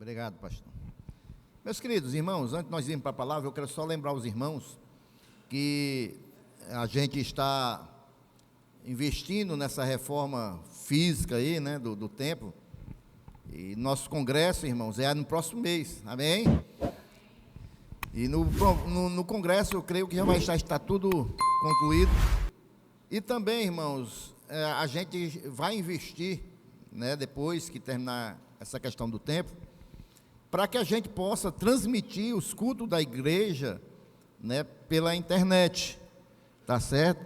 Obrigado, pastor. Meus queridos irmãos, antes de nós irmos para a palavra, eu quero só lembrar os irmãos que a gente está investindo nessa reforma física aí, né, do templo. E nosso congresso, irmãos, é no próximo mês, amém? E no congresso eu creio que já vai estar tudo concluído. E também, irmãos, a gente vai investir, né, depois que terminar essa questão do templo, para que a gente possa transmitir os cultos da igreja, né, pela internet, tá certo?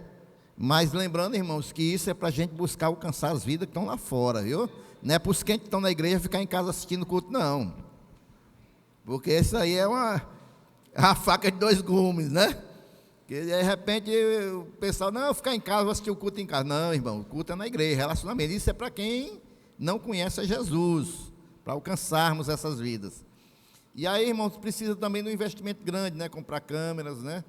Mas lembrando, irmãos, que isso é para a gente buscar alcançar as vidas que estão lá fora, viu? Não é para os que estão na igreja ficar em casa assistindo o culto, não. Porque isso aí é a faca de dois gumes, né? Que de repente o pessoal, não, eu vou ficar em casa, vou assistir o culto em casa. Não, irmão, o culto é na igreja, relacionamento. Isso é para quem não conhece a Jesus, para alcançarmos essas vidas. E aí, irmãos, precisa também de um investimento grande, né? Comprar câmeras, né?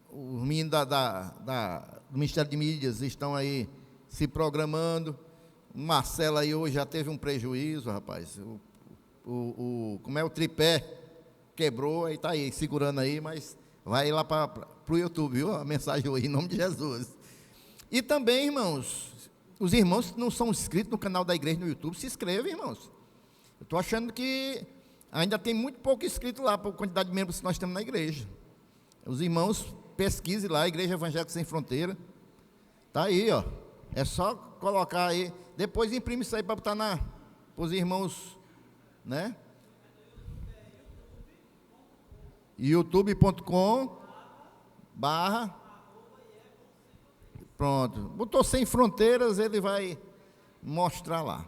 Os meninos do Ministério de Mídias estão aí se programando. O Marcelo aí hoje já teve um prejuízo, rapaz. Como é o tripé? Quebrou, aí está aí, segurando aí, mas vai lá para o YouTube, viu? A mensagem hoje, em nome de Jesus. E também, irmãos, os irmãos que não são inscritos no canal da igreja no YouTube, se inscrevam, irmãos. Eu estou achando que ainda tem muito pouco inscrito lá, por quantidade de membros que nós temos na igreja. Os irmãos, pesquisem lá, Igreja Evangélica Sem Fronteira. Está aí, ó. É só colocar aí, depois imprime isso aí para botar para os irmãos, né? youtube.com/ pronto, botou Sem Fronteiras, ele vai mostrar lá.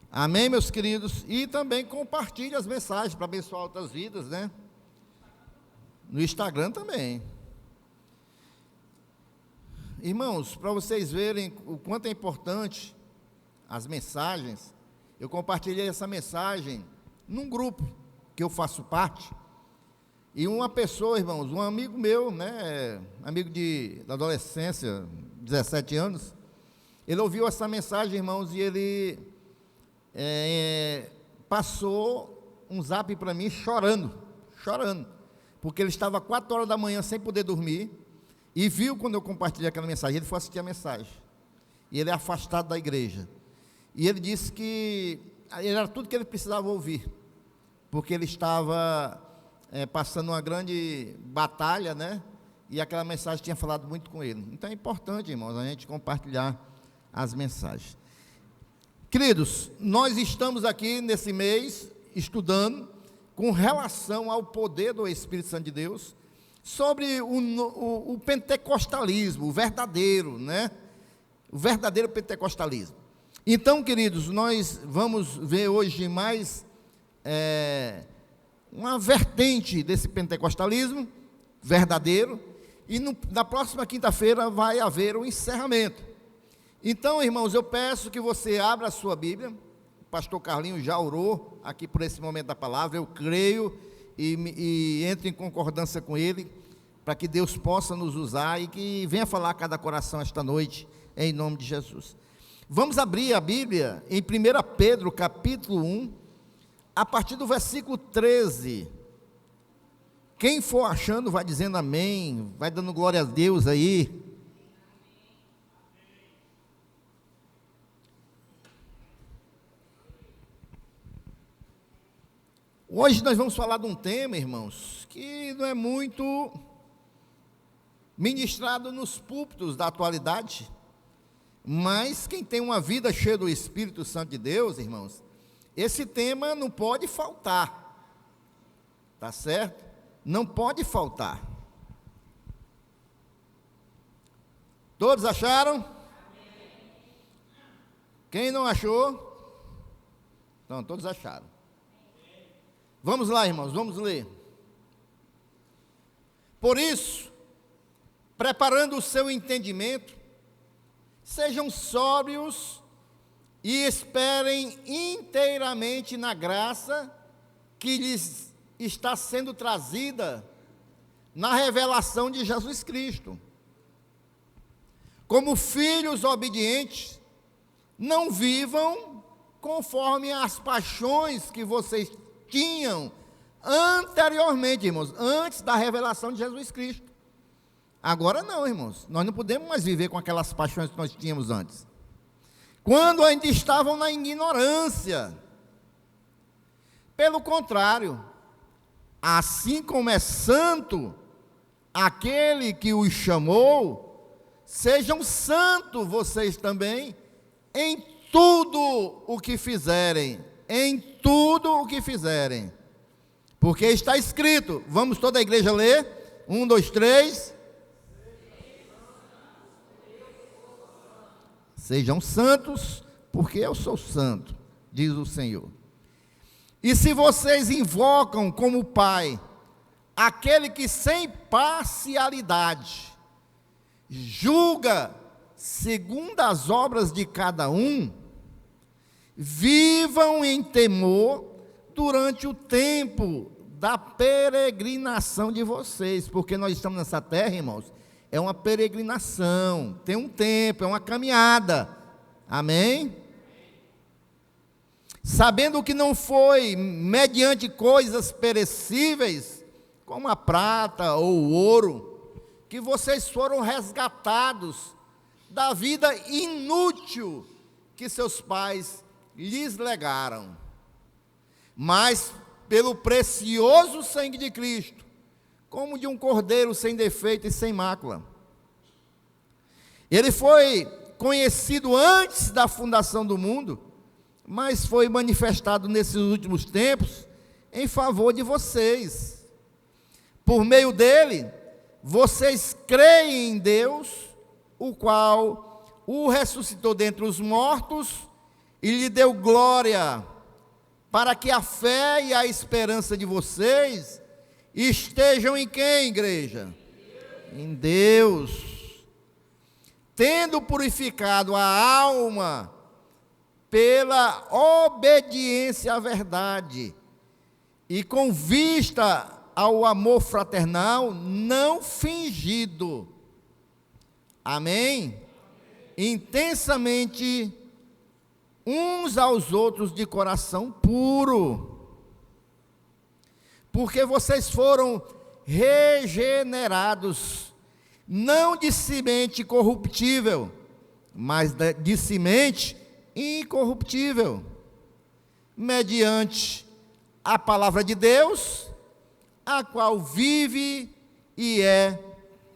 Amém, meus queridos? E também compartilhe as mensagens para abençoar outras vidas, né? No Instagram também. Irmãos, para vocês verem o quanto é importante as mensagens, eu compartilhei essa mensagem num grupo que eu faço parte. E uma pessoa, irmãos, um amigo meu, né, amigo da adolescência, 17 anos, ele ouviu essa mensagem, irmãos, e ele passou um zap para mim chorando, porque ele estava 4 horas da manhã sem poder dormir, e viu quando eu compartilhei aquela mensagem, ele foi assistir a mensagem, e ele é afastado da igreja, e ele disse que era tudo que ele precisava ouvir, porque ele estava passando uma grande batalha, né? E aquela mensagem tinha falado muito com ele. Então é importante, irmãos, a gente compartilhar as mensagens. Queridos, nós estamos aqui nesse mês estudando com relação ao poder do Espírito Santo de Deus, sobre o pentecostalismo, o verdadeiro, né? O verdadeiro pentecostalismo. Então, queridos, nós vamos ver hoje mais uma vertente desse pentecostalismo verdadeiro, e na próxima quinta-feira vai haver o encerramento. Então, irmãos, eu peço que você abra a sua Bíblia. O pastor Carlinhos já orou aqui por esse momento da palavra, eu creio e entro em concordância com ele, para que Deus possa nos usar e que venha falar a cada coração esta noite, em nome de Jesus. Vamos abrir a Bíblia em 1 Pedro, capítulo 1, a partir do versículo 13, quem for achando, vai dizendo amém, vai dando glória a Deus aí. Hoje nós vamos falar de um tema, irmãos, que não é muito ministrado nos púlpitos da atualidade, mas quem tem uma vida cheia do Espírito Santo de Deus, irmãos, esse tema não pode faltar, tá certo? Não pode faltar. Todos acharam? Amém. Quem não achou? Não, todos acharam. Vamos lá, irmãos, vamos ler. Por isso, preparando o seu entendimento, sejam sóbrios e esperem inteiramente na graça que lhes está sendo trazida na revelação de Jesus Cristo. Como filhos obedientes, não vivam conforme as paixões que vocês tinham anteriormente, irmãos, antes da revelação de Jesus Cristo. Agora não, irmãos, nós não podemos mais viver com aquelas paixões que nós tínhamos antes, quando ainda estavam na ignorância. Pelo contrário, assim como é santo aquele que os chamou, sejam santos vocês também em tudo o que fizerem, em tudo o que fizerem, porque está escrito, vamos toda a igreja ler, 1, 2, 3, sejam santos, porque eu sou santo, diz o Senhor. E se vocês invocam como Pai, aquele que sem parcialidade julga segundo as obras de cada um, vivam em temor durante o tempo da peregrinação de vocês, porque nós estamos nessa terra, irmãos, é uma peregrinação, tem um tempo, é uma caminhada, amém? Sabendo que não foi mediante coisas perecíveis, como a prata ou o ouro, que vocês foram resgatados da vida inútil que seus pais lhes legaram, mas pelo precioso sangue de Cristo, como de um cordeiro sem defeito e sem mácula. Ele foi conhecido antes da fundação do mundo, mas foi manifestado nesses últimos tempos em favor de vocês. Por meio dele, vocês creem em Deus, o qual o ressuscitou dentre os mortos e lhe deu glória, para que a fé e a esperança de vocês estejam em quem, igreja? Em Deus. Tendo purificado a alma pela obediência à verdade e com vista ao amor fraternal não fingido. Amém? Intensamente uns aos outros de coração puro, porque vocês foram regenerados, não de semente corruptível, mas de semente incorruptível, mediante a palavra de Deus, a qual vive e é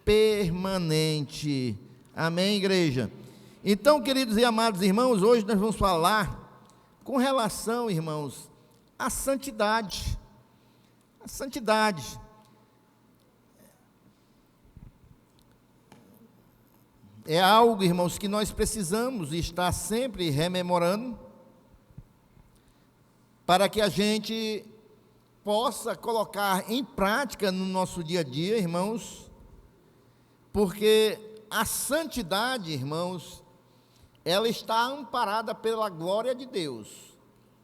permanente. Amém, igreja? Então, queridos e amados irmãos, hoje nós vamos falar com relação, irmãos, à santidade. A santidade. É algo, irmãos, que nós precisamos estar sempre rememorando, para que a gente possa colocar em prática no nosso dia a dia, irmãos, porque a santidade, irmãos, ela está amparada pela glória de Deus.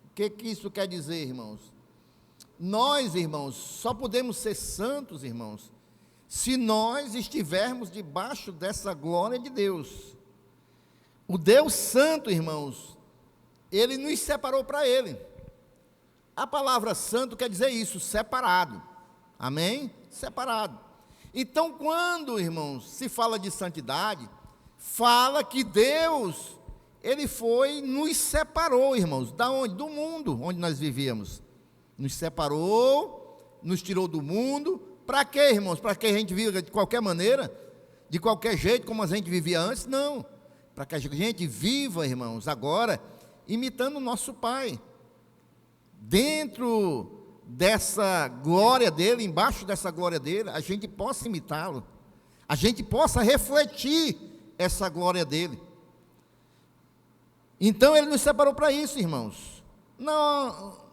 O que isso quer dizer, irmãos? Nós, irmãos, só podemos ser santos, irmãos, se nós estivermos debaixo dessa glória de Deus. O Deus Santo, irmãos, Ele nos separou para Ele. A palavra santo quer dizer isso, separado. Amém? Separado. Então, quando, irmãos, se fala de santidade, fala que Deus, Ele nos separou, irmãos, da onde? Do mundo onde nós vivíamos. Nos separou, nos tirou do mundo. Para quê, irmãos? Para que a gente viva de qualquer maneira, de qualquer jeito, como a gente vivia antes? Não. Para que a gente viva, irmãos, agora, imitando o nosso Pai. Dentro dessa glória dEle, embaixo dessa glória dEle, a gente possa imitá-lo. A gente possa refletir essa glória dEle. Então, Ele nos separou para isso, irmãos. Não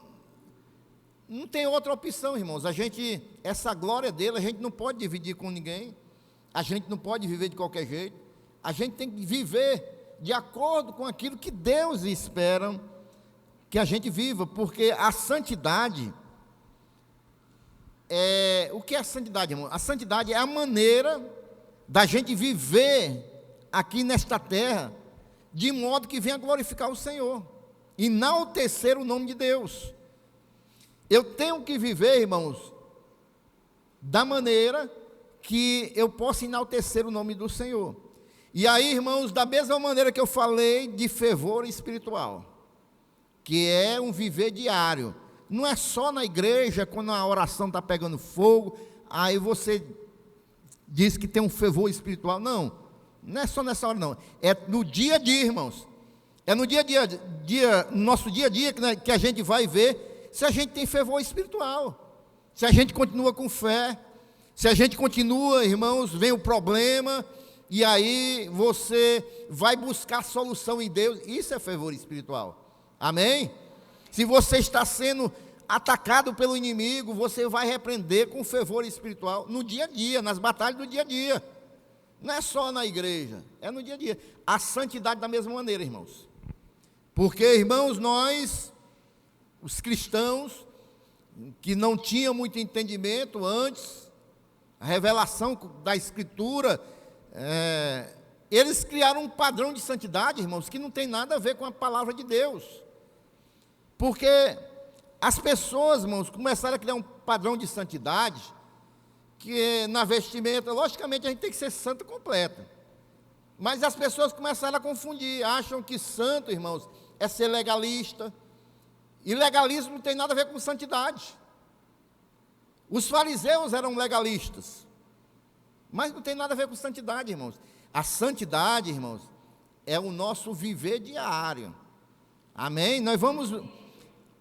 tem outra opção, irmãos. Essa glória dele, a gente não pode dividir com ninguém. A gente não pode viver de qualquer jeito. A gente tem que viver de acordo com aquilo que Deus espera que a gente viva, porque a santidade o que é a santidade, irmão? A santidade é a maneira da gente viver aqui nesta terra, de modo que venha glorificar o Senhor. enaltecer o nome de Deus. Eu tenho que viver, irmãos, da maneira que eu possa enaltecer o nome do Senhor. E aí, irmãos, da mesma maneira que eu falei de fervor espiritual, que é um viver diário, não é só na igreja, quando a oração está pegando fogo, aí você diz que tem um fervor espiritual. Não, não é só nessa hora não, é no dia a dia, irmãos, é no dia a dia, no nosso dia a dia que a gente vai ver se a gente tem fervor espiritual, se a gente continua com fé, se a gente continua, irmãos, vem o problema, e aí você vai buscar solução em Deus. Isso é fervor espiritual, amém? Se você está sendo atacado pelo inimigo, você vai repreender com fervor espiritual no dia a dia, nas batalhas do dia a dia, não é só na igreja, é no dia a dia. A santidade da mesma maneira, irmãos, porque, irmãos, nós, os cristãos, que não tinham muito entendimento antes, a revelação da Escritura, eles criaram um padrão de santidade, irmãos, que não tem nada a ver com a palavra de Deus, porque as pessoas, irmãos, começaram a criar um padrão de santidade, que na vestimenta, logicamente a gente tem que ser santo completo, mas as pessoas começaram a confundir, acham que santo, irmãos, é ser legalista, e legalismo não tem nada a ver com santidade. Os fariseus eram legalistas, mas não tem nada a ver com santidade, irmãos. A santidade, irmãos, é o nosso viver diário, amém? Nós vamos,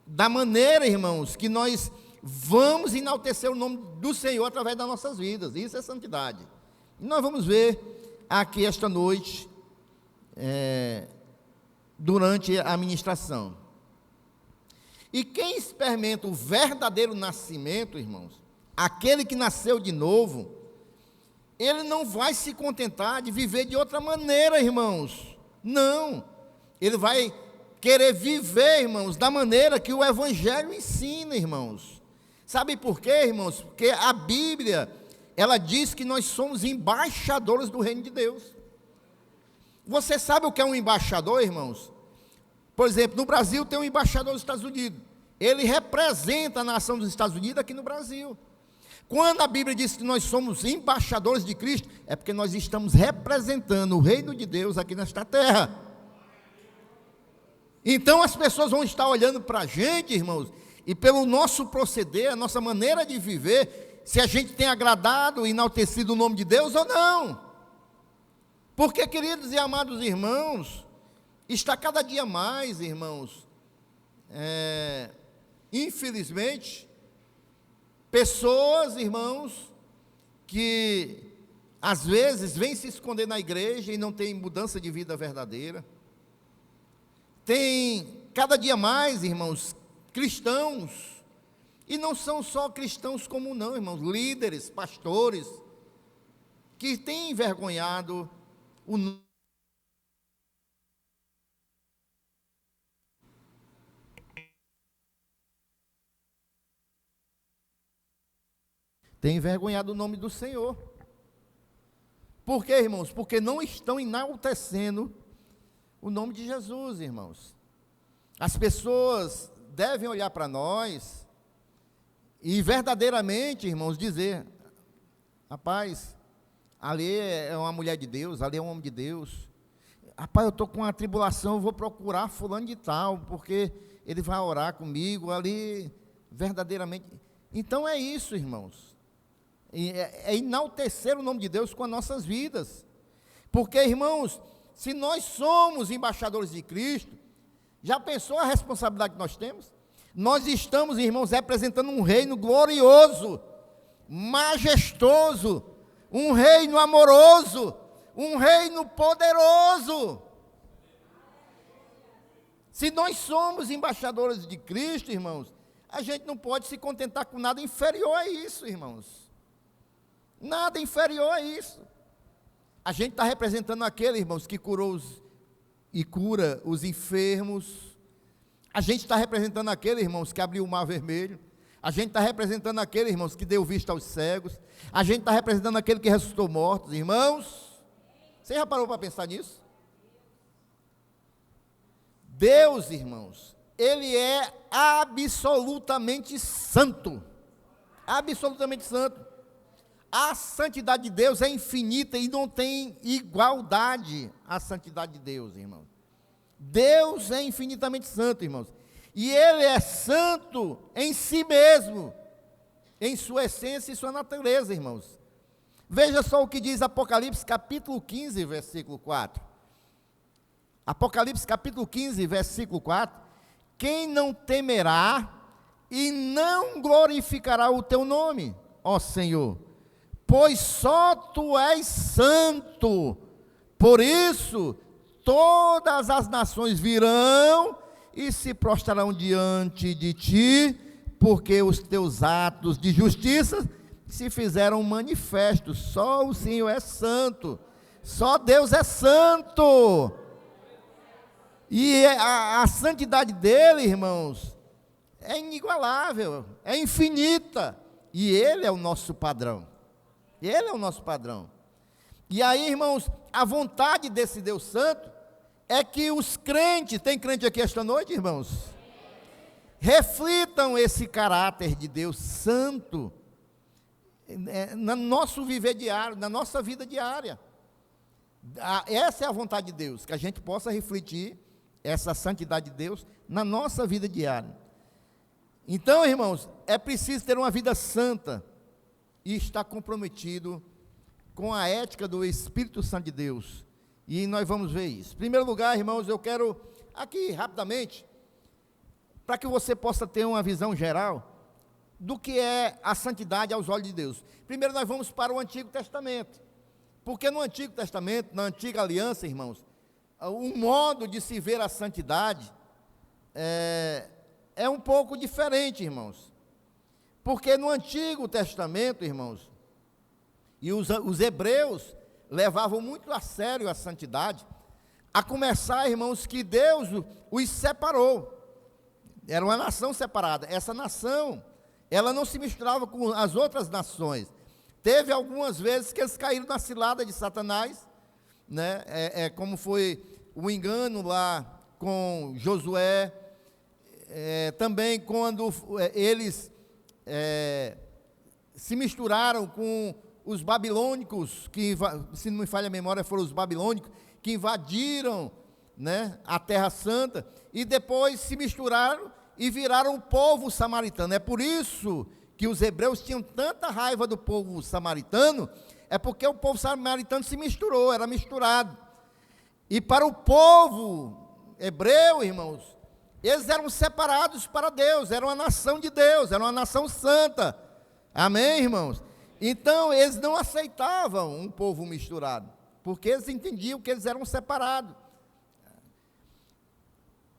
da maneira, irmãos, que nós vamos enaltecer o nome do Senhor através das nossas vidas, isso é santidade. E nós vamos ver aqui esta noite, durante a ministração. E quem experimenta o verdadeiro nascimento, irmãos, aquele que nasceu de novo, ele não vai se contentar de viver de outra maneira, irmãos. Não, ele vai querer viver, irmãos, da maneira que o Evangelho ensina, irmãos. Sabe por quê, irmãos? Porque a Bíblia, ela diz que nós somos embaixadores do reino de Deus. Você sabe o que é um embaixador, irmãos? Por exemplo, no Brasil tem um embaixador dos Estados Unidos. Ele representa a nação dos Estados Unidos aqui no Brasil. Quando a Bíblia diz que nós somos embaixadores de Cristo, é porque nós estamos representando o reino de Deus aqui nesta terra. Então as pessoas vão estar olhando para a gente, irmãos, e pelo nosso proceder, a nossa maneira de viver, se a gente tem agradado e enaltecido o nome de Deus ou não. Porque, queridos e amados irmãos, está cada dia mais, irmãos, infelizmente, pessoas, irmãos, que às vezes vêm se esconder na igreja e não tem mudança de vida verdadeira. Tem cada dia mais, irmãos, cristãos, e não são só cristãos como não, irmãos, líderes, pastores, que têm envergonhado o nome. Tem envergonhado o nome do Senhor. Por quê, irmãos? Porque não estão enaltecendo o nome de Jesus, irmãos. As pessoas devem olhar para nós e verdadeiramente, irmãos, dizer: rapaz, ali é uma mulher de Deus, ali é um homem de Deus. Rapaz, eu estou com uma tribulação, eu vou procurar fulano de tal, porque ele vai orar comigo ali, verdadeiramente. Então é isso, irmãos. É enaltecer o nome de Deus com as nossas vidas. Porque, irmãos, se nós somos embaixadores de Cristo, já pensou a responsabilidade que nós temos? Nós estamos, irmãos, representando um reino glorioso, majestoso, um reino amoroso, um reino poderoso. Se nós somos embaixadores de Cristo, irmãos, a gente não pode se contentar com nada inferior a isso, irmãos. Nada inferior a isso. A gente está representando aquele, irmãos, que curou e cura os enfermos. A gente está representando aquele, irmãos, que abriu o mar vermelho. A gente está representando aquele, irmãos, que deu vista aos cegos. A gente está representando aquele que ressuscitou mortos. Irmãos, você já parou para pensar nisso? Deus, irmãos, ele é absolutamente santo. Absolutamente santo. A santidade de Deus é infinita e não tem igualdade à santidade de Deus, irmãos. Deus é infinitamente santo, irmãos. E ele é santo em si mesmo, em sua essência e sua natureza, irmãos. Veja só o que diz Apocalipse capítulo 15, versículo 4. Apocalipse capítulo 15, versículo 4. Quem não temerá e não glorificará o teu nome, ó Senhor, pois só tu és santo. Por isso, todas as nações virão e se prostrarão diante de ti, porque os teus atos de justiça se fizeram manifestos. Só o Senhor é santo, só Deus é santo. E a santidade dele, irmãos, é inigualável, é infinita, e ele é o nosso padrão. Ele é o nosso padrão. E aí, irmãos, a vontade desse Deus Santo é que os crentes, tem crente aqui esta noite, irmãos? Reflitam esse caráter de Deus Santo no nosso viver diário, na nossa vida diária. Essa é a vontade de Deus, que a gente possa refletir essa santidade de Deus na nossa vida diária. Então, irmãos, é preciso ter uma vida santa e estar comprometido com a ética do Espírito Santo de Deus. E nós vamos ver isso. Em primeiro lugar, irmãos, eu quero aqui rapidamente, para que você possa ter uma visão geral do que é a santidade aos olhos de Deus. Primeiro nós vamos para o Antigo Testamento, porque no Antigo Testamento, na Antiga Aliança, irmãos, o modo de se ver a santidade é um pouco diferente, irmãos. Porque no Antigo Testamento, irmãos, e os hebreus levavam muito a sério a santidade, a começar, irmãos, que Deus os separou. Era uma nação separada. Essa nação, ela não se misturava com as outras nações. Teve algumas vezes que eles caíram na cilada de Satanás, né? Como foi o engano lá com Josué, também quando eles se misturaram com os babilônicos, que, se não me falha a memória, foram os babilônicos, que invadiram, né, a Terra Santa, e depois se misturaram e viraram o povo samaritano. É por isso que os hebreus tinham tanta raiva do povo samaritano, é porque o povo samaritano se misturou, era misturado. E para o povo hebreu, irmãos, eles eram separados para Deus, era uma nação de Deus, era uma nação santa. Amém, irmãos? Então, eles não aceitavam um povo misturado, porque eles entendiam que eles eram separados.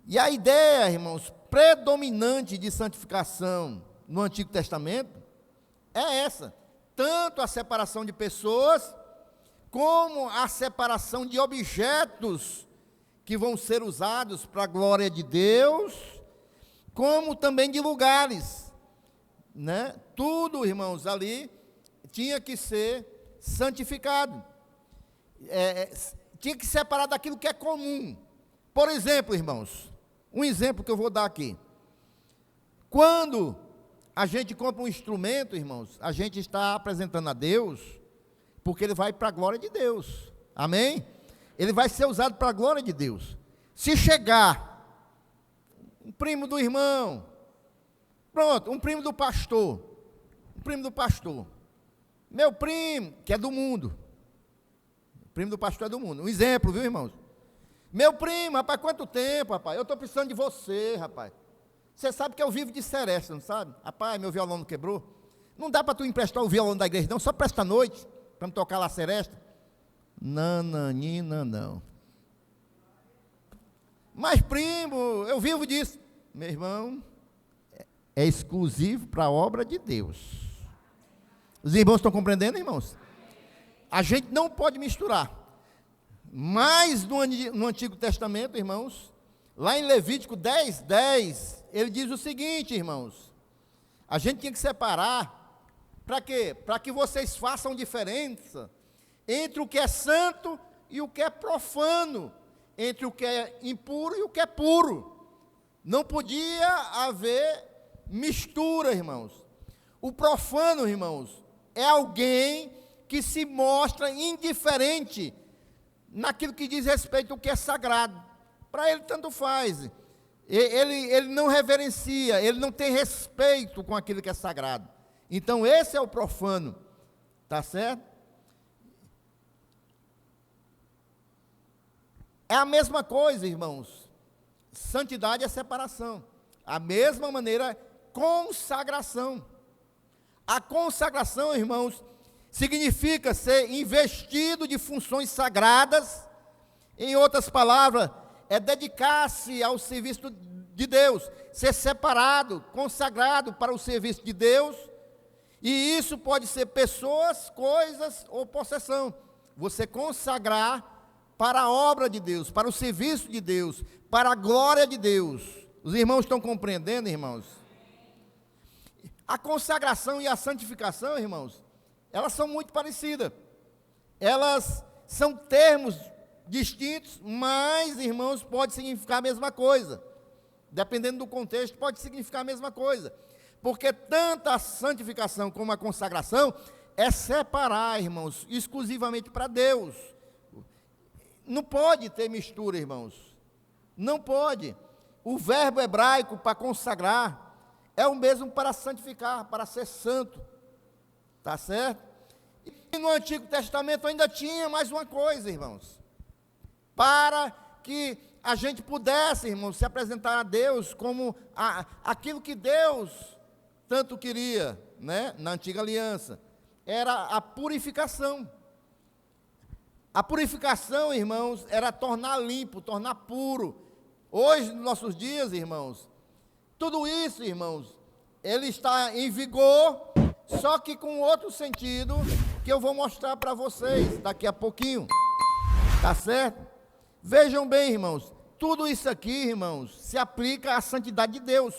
E a ideia, irmãos, predominante de santificação no Antigo Testamento é essa: tanto a separação de pessoas, como a separação de objetos que vão ser usados para a glória de Deus, como também de lugares, né? Tudo, irmãos, ali tinha que ser santificado, tinha que separar daquilo que é comum. Por exemplo, irmãos, um exemplo que eu vou dar aqui: quando a gente compra um instrumento, irmãos, a gente está apresentando a Deus, porque ele vai para a glória de Deus, amém? Ele vai ser usado para a glória de Deus. Se chegar um primo do irmão, pronto, um primo do pastor, meu primo, que é do mundo, o primo do pastor é do mundo, um exemplo, viu, irmãos? Meu primo, rapaz, quanto tempo, rapaz? Eu estou precisando de você, rapaz. Você sabe que eu vivo de seresta, não sabe? Rapaz, meu violão não quebrou. Não dá para tu emprestar o violão da igreja, não, só para esta noite, para me tocar lá a seresta. Nananina, não. Mas, primo, eu vivo disso. Meu irmão, é exclusivo para a obra de Deus. Os irmãos estão compreendendo, irmãos? A gente não pode misturar. Mas no Antigo Testamento, irmãos, lá em Levítico 10:10, ele diz o seguinte, irmãos: a gente tinha que separar, para quê? Para que vocês façam diferença entre o que é santo e o que é profano. entre o que é impuro e o que é puro. Não podia haver mistura, irmãos. O profano, irmãos, é alguém que se mostra indiferente naquilo que diz respeito ao que é sagrado. Para ele tanto faz. Ele não reverencia, ele não tem respeito com aquilo que é sagrado. Então esse é o profano, tá certo? É a mesma coisa, irmãos. Santidade é separação. A mesma maneira, consagração. A consagração, irmãos, significa ser investido de funções sagradas. Em outras palavras, é dedicar-se ao serviço de Deus, ser separado, consagrado para o serviço de Deus. E isso pode ser pessoas, coisas ou possessão. Você consagrar para a obra de Deus, para o serviço de Deus, para a glória de Deus. Os irmãos estão compreendendo, irmãos? A consagração e a santificação, irmãos, elas são muito parecidas. Elas são termos distintos, mas, irmãos, pode significar a mesma coisa. Dependendo do contexto, pode significar a mesma coisa. Porque tanto a santificação como a consagração é separar, irmãos, exclusivamente para Deus. Não pode ter mistura, irmãos. Não pode. O verbo hebraico para consagrar é o mesmo para santificar, para ser santo. Tá certo? E no Antigo Testamento ainda tinha mais uma coisa, irmãos. Para que a gente pudesse, irmãos, se apresentar a Deus como aquilo que Deus tanto queria, né, na antiga aliança, era a purificação. A purificação, irmãos, era tornar limpo, tornar puro. Hoje, nos nossos dias, irmãos, tudo isso, irmãos, ele está em vigor, só que com outro sentido, que eu vou mostrar para vocês daqui a pouquinho. Tá certo? Vejam bem, irmãos, tudo isso aqui, irmãos, se aplica à santidade de Deus.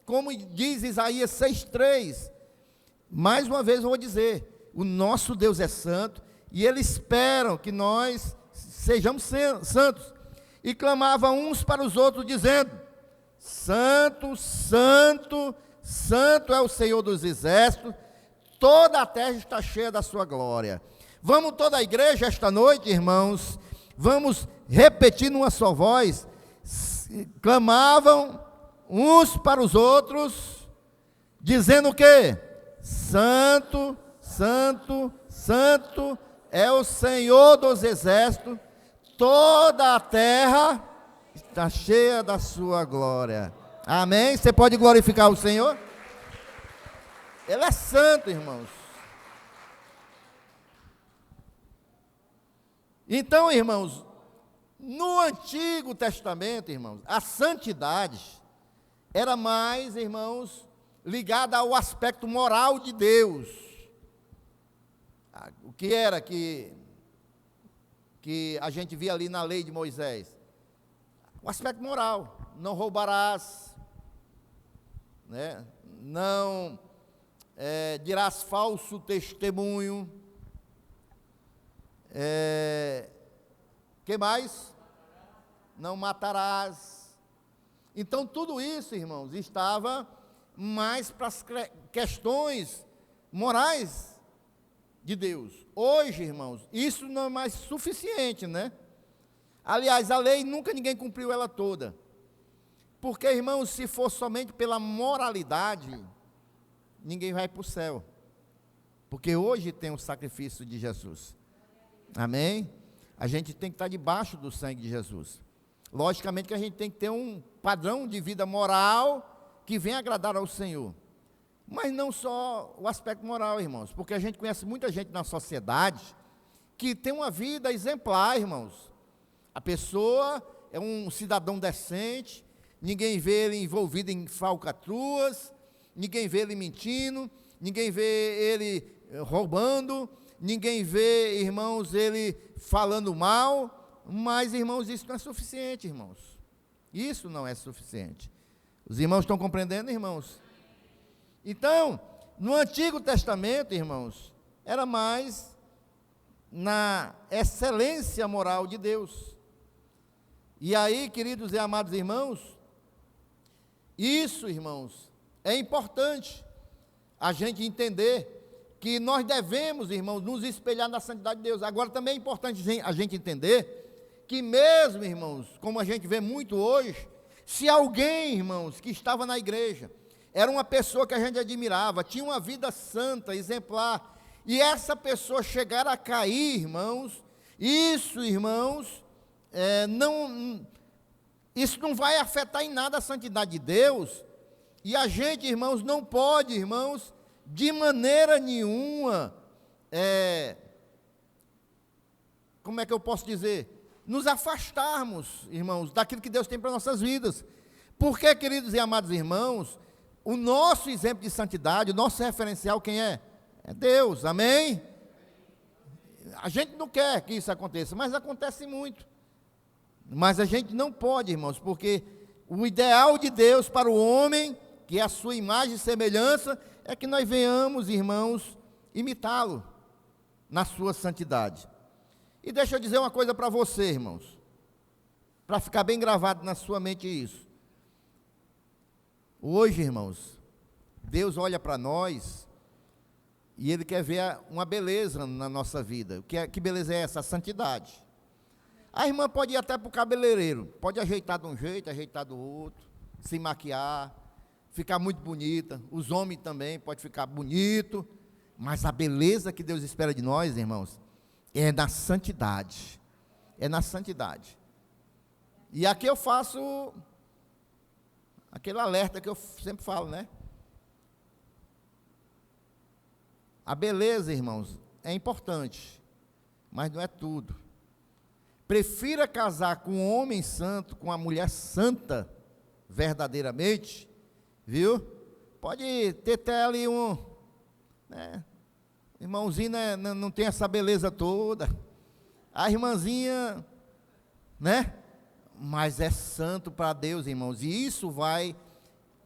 Como diz Isaías 6,3, mais uma vez eu vou dizer, o nosso Deus é santo, e Ele espera que nós sejamos santos. E clamava uns para os outros, dizendo, Santo, Santo, Santo é o Senhor dos exércitos, toda a terra está cheia da sua glória. Vamos toda a igreja esta noite, irmãos, vamos repetir numa só voz, clamavam uns para os outros, dizendo o quê? Santo, Santo, Santo é o Senhor dos exércitos, toda a terra está cheia da sua glória. Amém? Você pode glorificar o Senhor? Ele é santo, irmãos. Então, irmãos, no Antigo Testamento, irmãos, a santidade era mais, irmãos, ligada ao aspecto moral de Deus. O que era que a gente via ali na lei de Moisés? O aspecto moral. Não roubarás, né? Não dirás falso testemunho. Que mais? Não matarás. Então, tudo isso, irmãos, estava mais para as questões morais de Deus. Hoje, irmãos, isso não é mais suficiente, né? Aliás, a lei nunca ninguém cumpriu ela toda. Porque, irmãos, se for somente pela moralidade, ninguém vai para o céu. Porque hoje tem o sacrifício de Jesus. Amém? A gente tem que estar debaixo do sangue de Jesus. Logicamente que a gente tem que ter um padrão de vida moral que venha agradar ao Senhor. Mas não só o aspecto moral, irmãos, porque a gente conhece muita gente na sociedade que tem uma vida exemplar, irmãos. A pessoa é um cidadão decente, ninguém vê ele envolvido em falcatruas, ninguém vê ele mentindo, ninguém vê ele roubando, ninguém vê, irmãos, ele falando mal. Mas, irmãos, isso não é suficiente, irmãos. Isso não é suficiente. Os irmãos estão compreendendo, irmãos? Então, no Antigo Testamento, irmãos, era mais na excelência moral de Deus. E aí, queridos e amados irmãos, isso, irmãos, é importante a gente entender que nós devemos, irmãos, nos espelhar na santidade de Deus. Agora, também é importante a gente entender que mesmo, irmãos, como a gente vê muito hoje, se alguém, irmãos, que estava na igreja, era uma pessoa que a gente admirava, tinha uma vida santa, exemplar, e essa pessoa chegar a cair, irmãos, isso, irmãos, isso não vai afetar em nada a santidade de Deus, e a gente, irmãos, não pode, irmãos, de maneira nenhuma, como é que eu posso dizer? Nos afastarmos, irmãos, daquilo que Deus tem para nossas vidas. Porque, queridos e amados irmãos, o nosso exemplo de santidade, o nosso referencial, quem é? É Deus, amém? A gente não quer que isso aconteça, mas acontece muito. Mas a gente não pode, irmãos, porque o ideal de Deus para o homem, que é a sua imagem e semelhança, é que nós venhamos, irmãos, imitá-lo na sua santidade. E deixa eu dizer uma coisa para você, irmãos, para ficar bem gravado na sua mente isso. Hoje, irmãos, Deus olha para nós e Ele quer ver uma beleza na nossa vida. Que beleza é essa? A santidade. A irmã pode ir até para o cabeleireiro, pode ajeitar de um jeito, ajeitar do outro, se maquiar, ficar muito bonita. Os homens também podem ficar bonito, mas a beleza que Deus espera de nós, irmãos, é na santidade. É na santidade. E aqui eu faço aquele alerta que eu sempre falo, né? A beleza, irmãos, é importante, mas não é tudo. Prefira casar com um homem santo, com uma mulher santa, verdadeiramente, viu? Pode ter até ali irmãozinho não tem essa beleza toda, a irmãzinha, né? Mas é santo para Deus, irmãos, e isso vai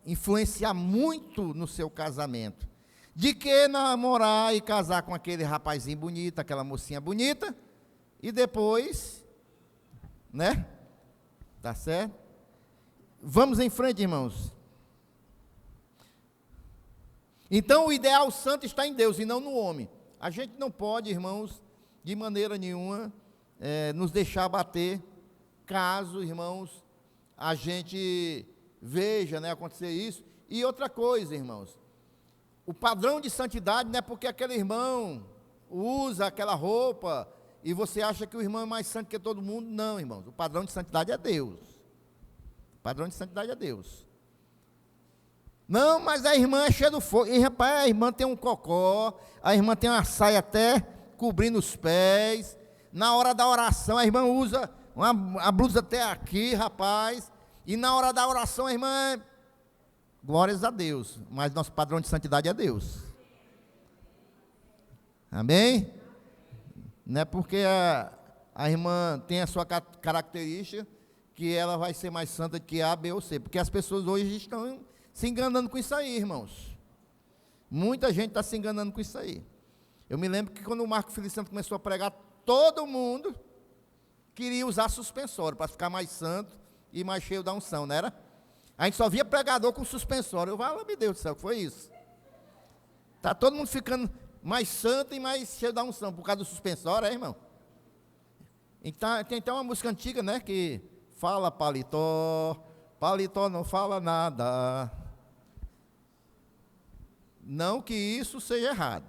influenciar muito no seu casamento. De que namorar e casar com aquele rapazinho bonito, aquela mocinha bonita, e depois, né? Tá certo? Vamos em frente, irmãos. Então, o ideal santo está em Deus e não no homem. A gente não pode, irmãos, de maneira nenhuma, nos deixar bater, caso, irmãos, a gente veja, né, acontecer isso. E outra coisa, irmãos, o padrão de santidade não é porque aquele irmão usa aquela roupa e você acha que o irmão é mais santo que todo mundo. Não, irmãos, o padrão de santidade é Deus. O padrão de santidade é Deus. Não, mas a irmã é cheia do fogo. E rapaz, a irmã tem um cocó, a irmã tem uma saia até cobrindo os pés. Na hora da oração, a irmã usa a blusa até aqui, rapaz. E na hora da oração, a irmã, glórias a Deus. Mas nosso padrão de santidade é Deus. Amém? Não é porque a irmã tem a sua característica que ela vai ser mais santa que A, B ou C. Porque as pessoas hoje estão se enganando com isso aí, irmãos. Muita gente está se enganando com isso aí. Eu me lembro que quando o Marco Felipe Santo começou a pregar, todo mundo queria usar suspensório para ficar mais santo e mais cheio da unção, não era? A gente só via pregador com suspensório. Eu falo, meu Deus do céu, que foi isso? Está todo mundo ficando mais santo e mais cheio da unção por causa do suspensório, irmão? Então, tem até uma música antiga, né, que fala paletó, paletó não fala nada. Não que isso seja errado.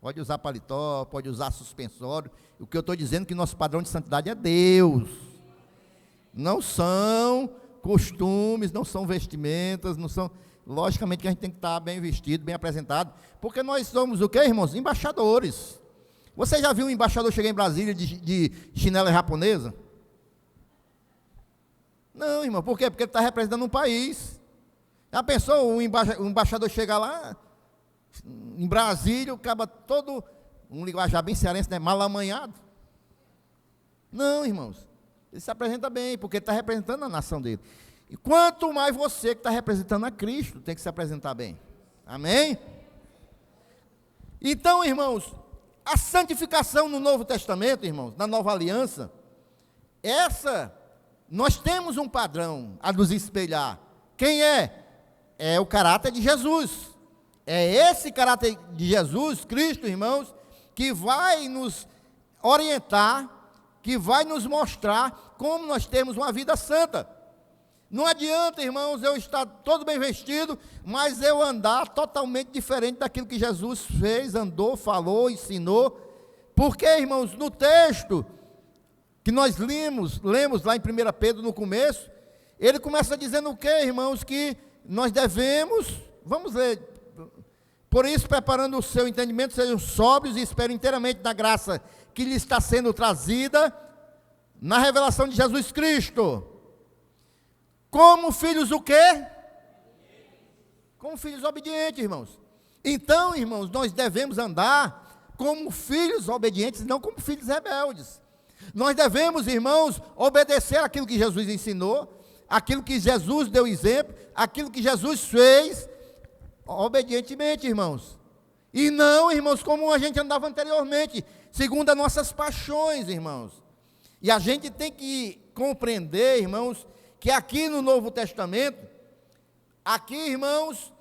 Pode usar paletó, pode usar suspensório. O que eu estou dizendo é que nosso padrão de santidade é Deus. Não são costumes, não são vestimentas, não são... Logicamente que a gente tem que estar bem vestido, bem apresentado, porque nós somos o quê, irmãos? Embaixadores. Você já viu um embaixador chegar em Brasília de chinela japonesa? Não, irmão, por quê? Porque ele está representando um país. Já pensou um embaixador chegar lá, em Brasília, acaba todo, um linguajar bem cearense, né, mal amanhado? Não, irmãos, ele se apresenta bem, porque ele está representando a nação dele. E quanto mais você que está representando a Cristo, tem que se apresentar bem. Amém? Então, irmãos, a santificação no Novo Testamento, irmãos, na Nova Aliança, essa nós temos um padrão a nos espelhar. Quem é? É o caráter de Jesus. É esse caráter de Jesus Cristo, irmãos, que vai nos orientar, que vai nos mostrar como nós temos uma vida santa. Não adianta, irmãos, eu estar todo bem vestido, mas eu andar totalmente diferente daquilo que Jesus fez, andou, falou, ensinou. Porque, irmãos, no texto que nós lemos lá em 1 Pedro, no começo, ele começa dizendo o quê, irmãos? Que nós devemos, vamos ler, por isso, preparando o seu entendimento, sejam sóbrios e esperem inteiramente da graça que lhe está sendo trazida na revelação de Jesus Cristo. Como filhos o quê? Como filhos obedientes, irmãos. Então, irmãos, nós devemos andar como filhos obedientes, não como filhos rebeldes. Nós devemos, irmãos, obedecer aquilo que Jesus ensinou, aquilo que Jesus deu exemplo, aquilo que Jesus fez, obedientemente, irmãos. E não, irmãos, como a gente andava anteriormente, segundo as nossas paixões, irmãos. E a gente tem que compreender, irmãos, que aqui no Novo Testamento, aqui, irmãos,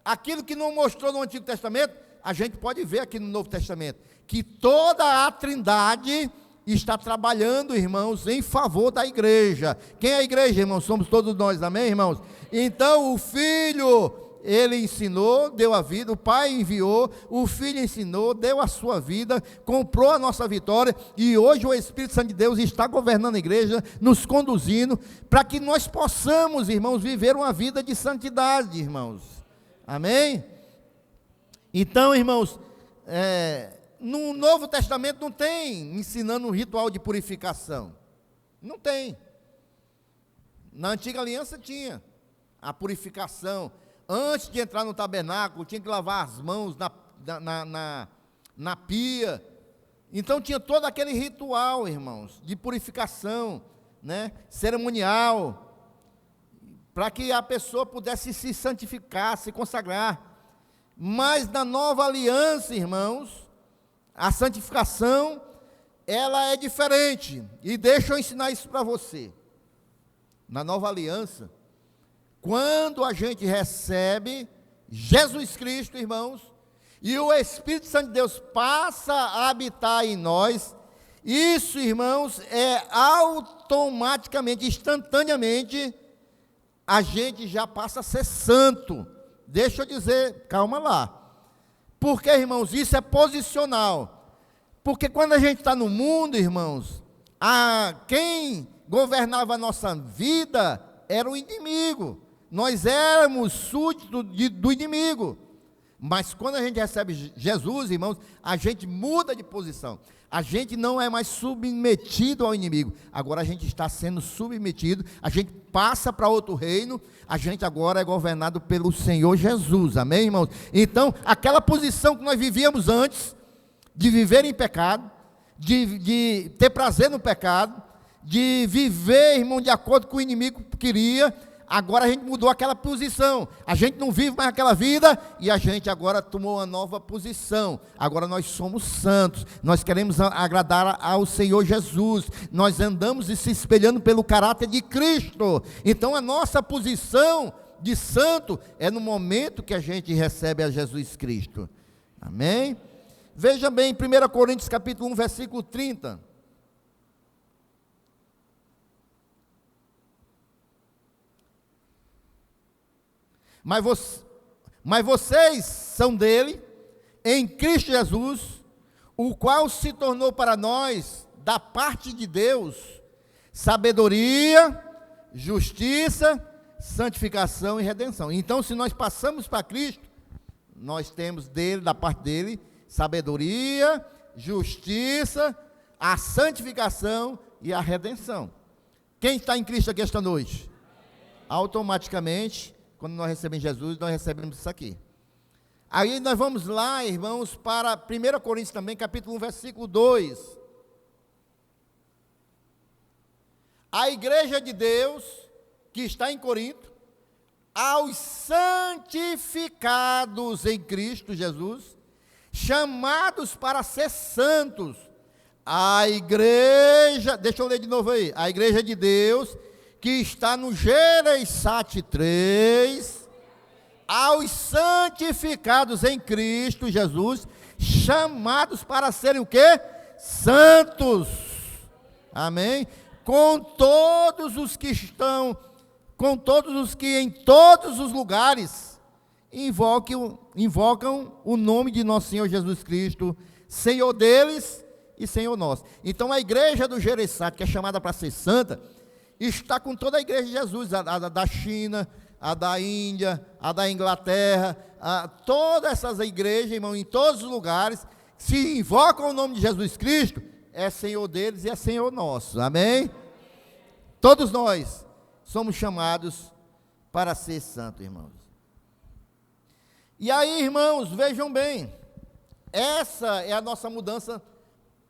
aquilo que não mostrou no Antigo Testamento, a gente pode ver aqui no Novo Testamento, que toda a Trindade está trabalhando, irmãos, em favor da igreja. Quem é a igreja, irmãos? Somos todos nós, amém, irmãos? Então, o Filho, ele ensinou, deu a vida, o Pai enviou, o Filho ensinou, deu a sua vida, comprou a nossa vitória, e hoje o Espírito Santo de Deus está governando a igreja, nos conduzindo, para que nós possamos, irmãos, viver uma vida de santidade, irmãos, amém? Então, irmãos, no Novo Testamento não tem ensinando um ritual de purificação, não tem. Na Antiga Aliança tinha a purificação. Antes de entrar no tabernáculo, tinha que lavar as mãos na pia. Então tinha todo aquele ritual, irmãos, de purificação, né, cerimonial, para que a pessoa pudesse se santificar, se consagrar. Mas na nova aliança, irmãos, a santificação, ela é diferente. E deixa eu ensinar isso para você. Na nova aliança, quando a gente recebe Jesus Cristo, irmãos, e o Espírito Santo de Deus passa a habitar em nós, isso, irmãos, é automaticamente, instantaneamente, a gente já passa a ser santo. Deixa eu dizer, calma lá. Porque, irmãos, isso é posicional. Porque quando a gente está no mundo, irmãos, quem governava a nossa vida era o inimigo. Nós éramos súditos do inimigo. Mas quando a gente recebe Jesus, irmãos, a gente muda de posição. A gente não é mais submetido ao inimigo. Agora a gente está sendo submetido, a gente passa para outro reino, a gente agora é governado pelo Senhor Jesus, amém, irmãos? Então, aquela posição que nós vivíamos antes, de viver em pecado, de ter prazer no pecado, de viver, irmão, de acordo com o inimigo queria, agora a gente mudou aquela posição, a gente não vive mais aquela vida, e a gente agora tomou uma nova posição, agora nós somos santos, nós queremos agradar ao Senhor Jesus, nós andamos e se espelhando pelo caráter de Cristo, então a nossa posição de santo é no momento que a gente recebe a Jesus Cristo, amém? Veja bem, 1 Coríntios capítulo 1, versículo 30, Mas vocês são dele, em Cristo Jesus, o qual se tornou para nós, da parte de Deus, sabedoria, justiça, santificação e redenção. Então, se nós passamos para Cristo, nós temos dele, da parte dele, sabedoria, justiça, a santificação e a redenção. Quem está em Cristo aqui esta noite? Automaticamente, quando nós recebemos Jesus, nós recebemos isso aqui. Aí nós vamos lá, irmãos, para 1 Coríntios também, capítulo 1, versículo 2. A igreja de Deus, que está em Corinto, aos santificados em Cristo Jesus, chamados para ser santos. A igreja, deixa eu ler de novo aí, a igreja de Deus, que está no Gereissati 3, aos santificados em Cristo Jesus, chamados para serem o quê? Santos. Amém? Com todos os que em todos os lugares invocam o nome de nosso Senhor Jesus Cristo, Senhor deles e Senhor nosso. Então a igreja do Gereissati, que é chamada para ser santa, está com toda a igreja de Jesus, a da China, a da Índia, a da Inglaterra, todas essas igrejas, irmão, em todos os lugares, se invocam o nome de Jesus Cristo, é Senhor deles e é Senhor nosso, amém? Todos nós somos chamados para ser santos, irmãos. E aí, irmãos, vejam bem, essa é a nossa mudança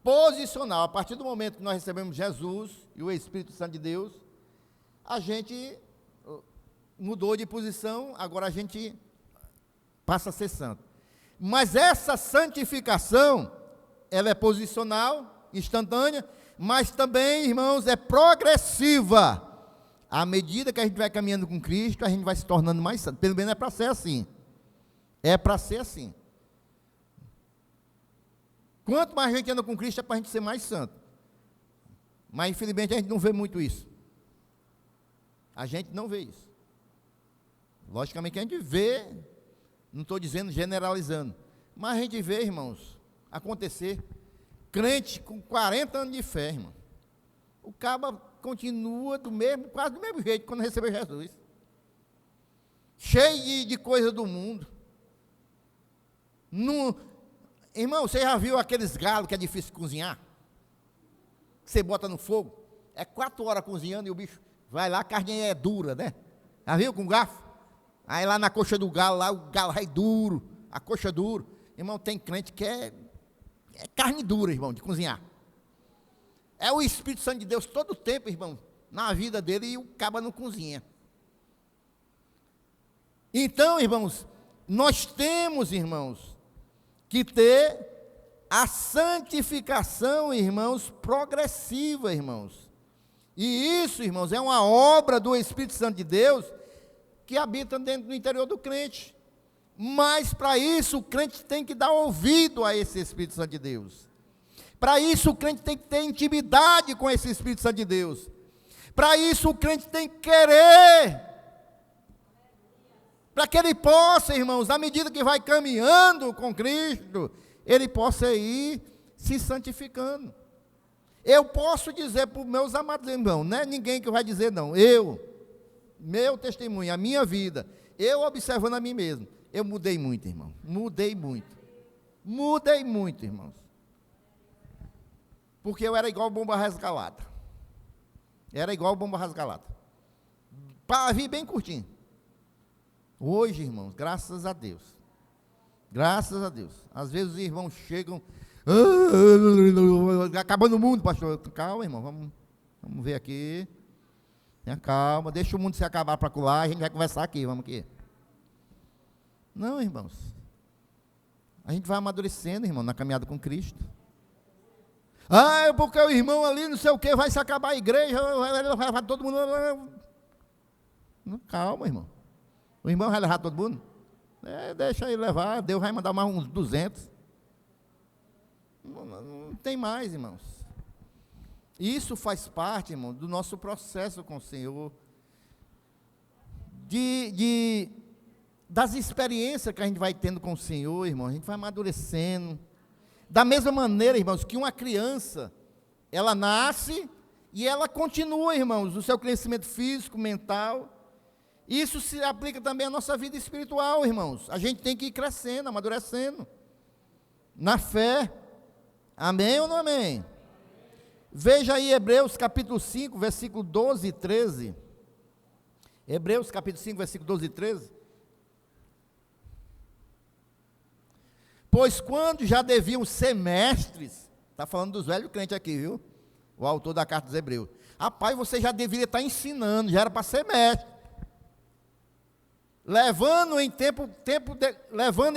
posicional. A partir do momento que nós recebemos Jesus e o Espírito Santo de Deus, a gente mudou de posição, agora a gente passa a ser santo. Mas essa santificação, ela é posicional, instantânea, mas também, irmãos, é progressiva. À medida que a gente vai caminhando com Cristo, a gente vai se tornando mais santo. Pelo menos é para ser assim. É para ser assim. Quanto mais a gente anda com Cristo, é para a gente ser mais santo. Mas, infelizmente, a gente não vê muito isso. A gente não vê isso. Logicamente que a gente vê, não estou dizendo generalizando, mas a gente vê, irmãos, acontecer, crente com 40 anos de fé, irmão. O caba continua quase do mesmo jeito quando recebeu Jesus. Cheio de coisa do mundo. Irmão, você já viu aqueles galos que é difícil cozinhar? Que você bota no fogo, é 4 horas cozinhando e o bicho vai lá, a carne é dura, né? Já viu com garfo? Aí lá na coxa do galo, lá o galo vai duro, a coxa duro. Irmão, tem crente que é carne dura, irmão, de cozinhar. É o Espírito Santo de Deus todo o tempo, irmão, na vida dele, e o caba não cozinha. Então, irmãos, nós temos, irmãos, que ter a santificação, irmãos, progressiva, irmãos. E isso, irmãos, é uma obra do Espírito Santo de Deus que habita dentro do interior do crente. Mas para isso o crente tem que dar ouvido a esse Espírito Santo de Deus. Para isso o crente tem que ter intimidade com esse Espírito Santo de Deus. Para isso o crente tem que querer. Para que ele possa, irmãos, na medida que vai caminhando com Cristo, ele possa ir se santificando. Eu posso dizer para os meus amados irmãos, não é ninguém que vai dizer não, meu testemunho, a minha vida, eu observando a mim mesmo, eu mudei muito, irmão, mudei muito, irmãos, porque eu era igual bomba rasgalada, pavio bem curtinho. Hoje, irmãos, graças a Deus, às vezes os irmãos chegam, acabando o mundo, pastor, calma, irmão, vamos ver aqui, tenha calma, deixa o mundo se acabar para colar, a gente vai conversar aqui, vamos aqui. Não, irmãos, a gente vai amadurecendo, irmão, na caminhada com Cristo. É porque o irmão ali, não sei o que, vai se acabar a igreja, vai todo mundo. Não, calma, irmão. O irmão vai levar todo mundo? Deixa ele levar, Deus vai mandar mais uns 200. Não tem mais, irmãos. Isso faz parte, irmão, do nosso processo com o Senhor. Das experiências que a gente vai tendo com o Senhor, irmão, a gente vai amadurecendo. Da mesma maneira, irmãos, que uma criança, ela nasce e ela continua, irmãos, o seu crescimento físico, mental. Isso se aplica também à nossa vida espiritual, irmãos. A gente tem que ir crescendo, amadurecendo, na fé. Amém ou não amém? Veja aí Hebreus capítulo 5, versículo 12 e 13. Hebreus capítulo 5, versículo 12 e 13. Pois quando já deviam ser mestres, está falando dos velhos crentes aqui, viu? O autor da carta dos Hebreus. Rapaz, você já deveria estar ensinando, já era para ser mestre. Levando em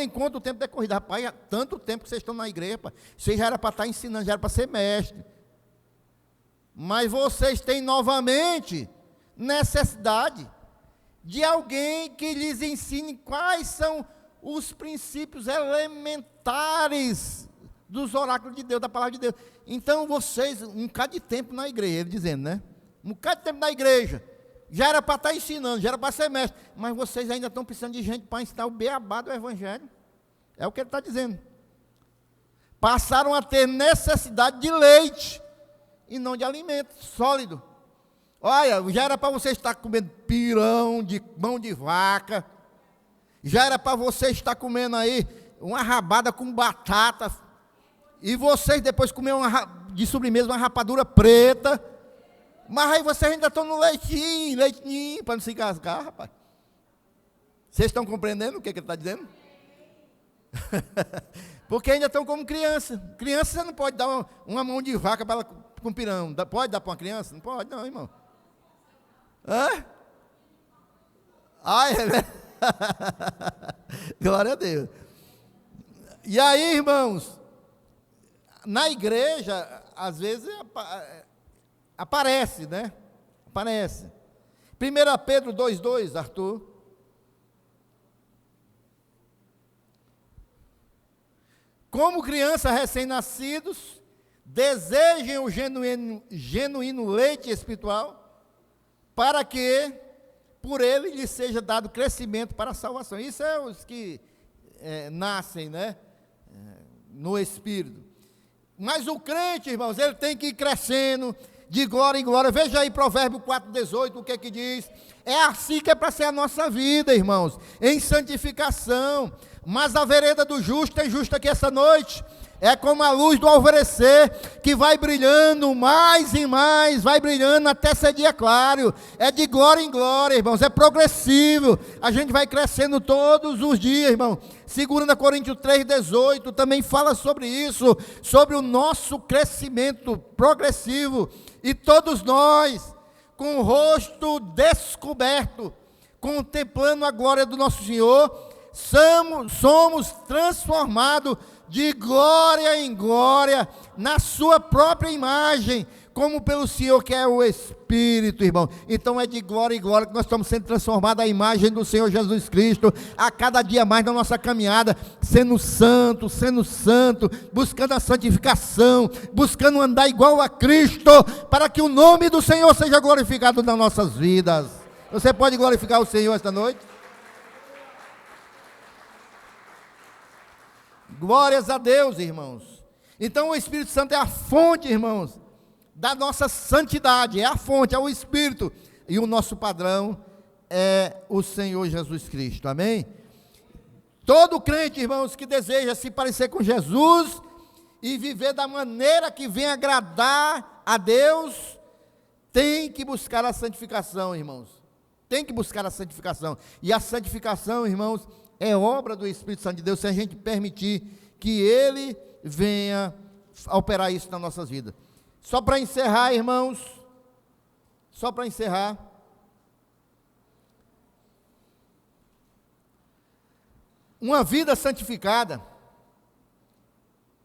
conta o tempo decorrido. Rapaz, há tanto tempo que vocês estão na igreja, rapaz. Vocês já era para estar ensinando, já era para ser mestre. Mas vocês têm novamente necessidade de alguém que lhes ensine quais são os princípios elementares dos oráculos de Deus, da palavra de Deus. Então vocês, um bocado de tempo na igreja, ele dizendo, né? Um bocado de tempo na igreja, já era para estar ensinando, já era para ser mestre, mas vocês ainda estão precisando de gente para ensinar o beabá do evangelho. É o que ele está dizendo. Passaram a ter necessidade de leite e não de alimento sólido. Olha, já era para você estar comendo pirão de mão de vaca, já era para você estar comendo aí uma rabada com batata, e vocês depois comer de sobremesa uma rapadura preta, mas aí vocês ainda estão no leitinho, para não se engasgar, rapaz. Vocês estão compreendendo o que ele está dizendo? Porque ainda estão como criança. Criança você não pode dar uma mão de vaca para ela com pirão. Pode dar para uma criança? Não pode não, irmão. Hã? Ai, glória a Deus. E aí, irmãos, na igreja, às vezes aparece, né? Aparece. 1 Pedro 2,2, Arthur. Como crianças recém-nascidos, desejem o genuíno leite espiritual, para que por ele lhe seja dado crescimento para a salvação. Isso é os que nascem, né? No Espírito. Mas o crente, irmãos, ele tem que ir crescendo de glória em glória. Veja aí Provérbio 4,18, o que é que diz? É assim que é para ser a nossa vida, irmãos, em santificação. Mas a vereda do justo é justa aqui essa noite. É como a luz do alvorecer, que vai brilhando mais e mais, vai brilhando até ser dia claro. É de glória em glória, irmãos, é progressivo. A gente vai crescendo todos os dias, irmão. 2 Coríntios 3,18 também fala sobre isso, sobre o nosso crescimento progressivo. E todos nós, com o rosto descoberto, contemplando a glória do nosso Senhor, somos transformados de glória em glória, na sua própria imagem, como pelo Senhor que é o Espírito, irmão. Então é de glória em glória que nós estamos sendo transformados à imagem do Senhor Jesus Cristo, a cada dia mais na nossa caminhada, sendo santo, buscando a santificação, buscando andar igual a Cristo, para que o nome do Senhor seja glorificado nas nossas vidas. Você pode glorificar o Senhor esta noite? Glórias a Deus, irmãos. Então o Espírito Santo é a fonte, irmãos, da nossa santidade, é a fonte, é o Espírito, e o nosso padrão é o Senhor Jesus Cristo, amém? Todo crente, irmãos, que deseja se parecer com Jesus e viver da maneira que vem agradar a Deus, tem que buscar a santificação, irmãos, tem que buscar a santificação, e a santificação, irmãos, é obra do Espírito Santo de Deus, se a gente permitir que Ele venha operar isso nas nossas vidas. Só para encerrar, irmãos, uma vida santificada,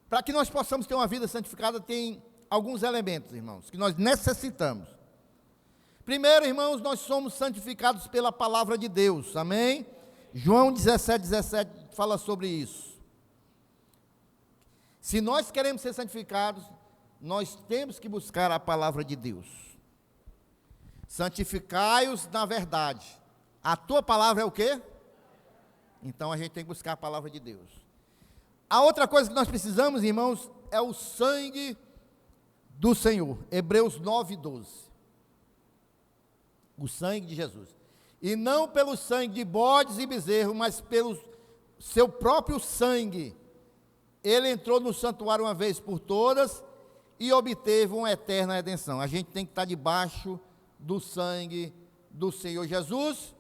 para que nós possamos ter uma vida santificada, tem alguns elementos, irmãos, que nós necessitamos. Primeiro, irmãos, nós somos santificados pela palavra de Deus, amém? João 17 fala sobre isso. Se nós queremos ser santificados, nós temos que buscar a palavra de Deus. Santificai-os na verdade. A tua palavra é o quê? Então a gente tem que buscar a palavra de Deus. A outra coisa que nós precisamos, irmãos, é o sangue do Senhor. Hebreus 9:12. O sangue de Jesus. E não pelo sangue de bodes e bezerros, mas pelo seu próprio sangue. Ele entrou no santuário uma vez por todas e obteve uma eterna redenção. A gente tem que estar debaixo do sangue do Senhor Jesus.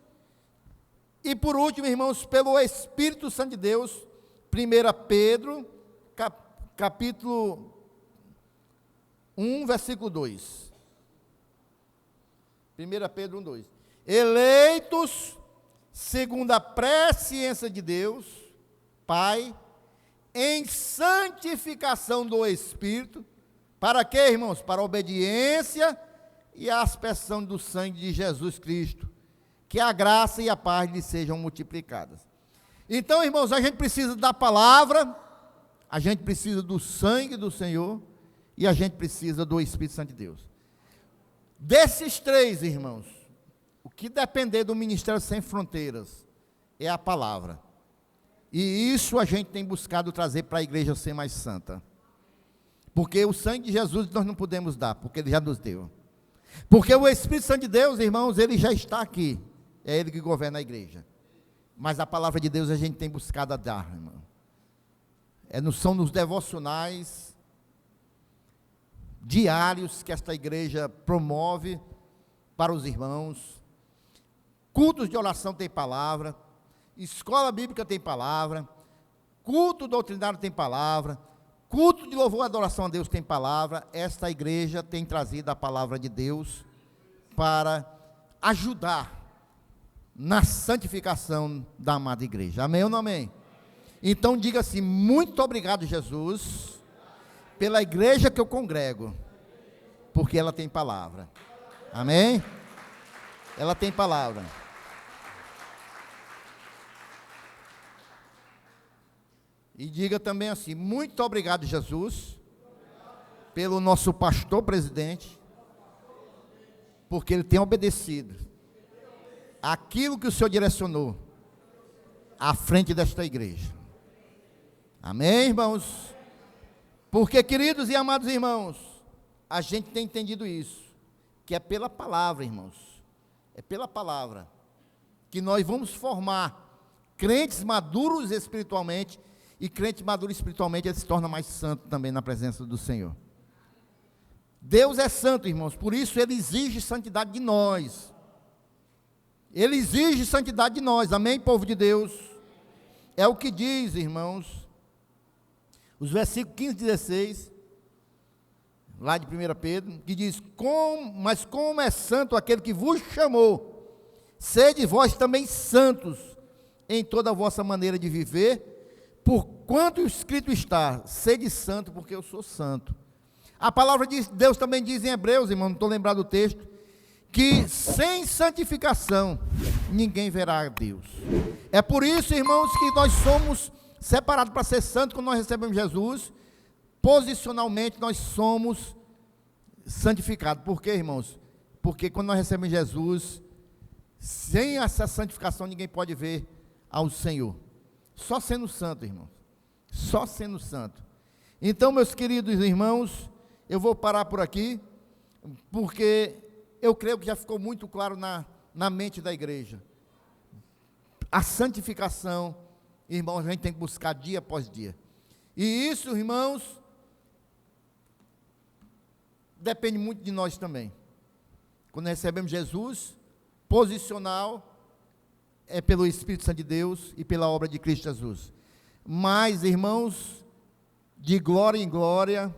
E por último, irmãos, pelo Espírito Santo de Deus, 1 Pedro, capítulo 1, versículo 2. 1 Pedro 1, 2. Eleitos segundo a presciência de Deus, Pai, em santificação do Espírito, para quê, irmãos? Para a obediência e a aspersão do sangue de Jesus Cristo, que a graça e a paz lhe sejam multiplicadas. Então, irmãos, a gente precisa da palavra, a gente precisa do sangue do Senhor, e a gente precisa do Espírito Santo de Deus. Desses três, irmãos, o que depender do Ministério Sem Fronteiras é a palavra. E isso a gente tem buscado trazer para a igreja ser mais santa. Porque o sangue de Jesus nós não podemos dar, porque ele já nos deu. Porque o Espírito Santo de Deus, irmãos, ele já está aqui. É ele que governa a igreja. Mas a palavra de Deus a gente tem buscado a dar, irmão. São nos devocionais diários que esta igreja promove para os irmãos. Cultos de oração tem palavra. Escola bíblica tem palavra. Culto doutrinário tem palavra. Culto de louvor e adoração a Deus tem palavra. Esta igreja tem trazido a palavra de Deus para ajudar na santificação da amada igreja. Amém ou não amém? Então diga assim: muito obrigado, Jesus, pela igreja que eu congrego, porque ela tem palavra. Amém? Ela tem palavra. E diga também assim: muito obrigado, Jesus, pelo nosso pastor presidente, porque ele tem obedecido aquilo que o Senhor direcionou à frente desta igreja. Amém, irmãos? Porque, queridos e amados irmãos, a gente tem entendido isso, que é pela palavra, irmãos, é pela palavra que nós vamos formar crentes maduros espiritualmente. E crente maduro espiritualmente, ele se torna mais santo também na presença do Senhor. Deus é santo, irmãos, por isso ele exige santidade de nós. Ele exige santidade de nós, amém, povo de Deus? É o que diz, irmãos, os versículos 15 e 16, lá de 1 Pedro, que diz: mas como é santo aquele que vos chamou, sede vós também santos em toda a vossa maneira de viver, porquanto escrito está: sede santo, porque eu sou santo. A palavra de Deus também diz em Hebreus, irmão, não estou lembrado do texto, que sem santificação ninguém verá a Deus. É por isso, irmãos, que nós somos separados para ser santos quando nós recebemos Jesus. Posicionalmente nós somos santificados. Por quê, irmãos? Porque quando nós recebemos Jesus, sem essa santificação ninguém pode ver ao Senhor. Só sendo santo, irmãos. Só sendo santo. Então, meus queridos irmãos, eu vou parar por aqui, porque eu creio que já ficou muito claro na mente da igreja. A santificação, irmãos, a gente tem que buscar dia após dia. E isso, irmãos, depende muito de nós também. Quando recebemos Jesus, posicional, é pelo Espírito Santo de Deus e pela obra de Cristo Jesus. Mas, irmãos, de glória em glória,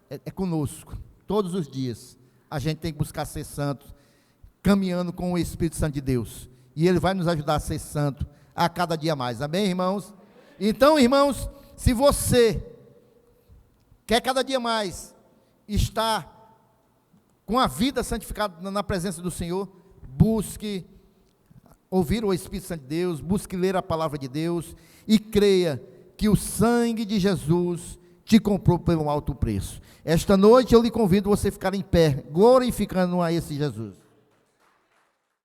é conosco, todos os dias. A gente tem que buscar ser santo, caminhando com o Espírito Santo de Deus. E Ele vai nos ajudar a ser santo a cada dia mais. Amém, irmãos? Então, irmãos, se você quer cada dia mais estar com a vida santificada na presença do Senhor, busque ouvir o Espírito Santo de Deus, busque ler a palavra de Deus e creia que o sangue de Jesus te comprou pelo alto preço. Esta noite eu lhe convido a você ficar em pé, glorificando a esse Jesus.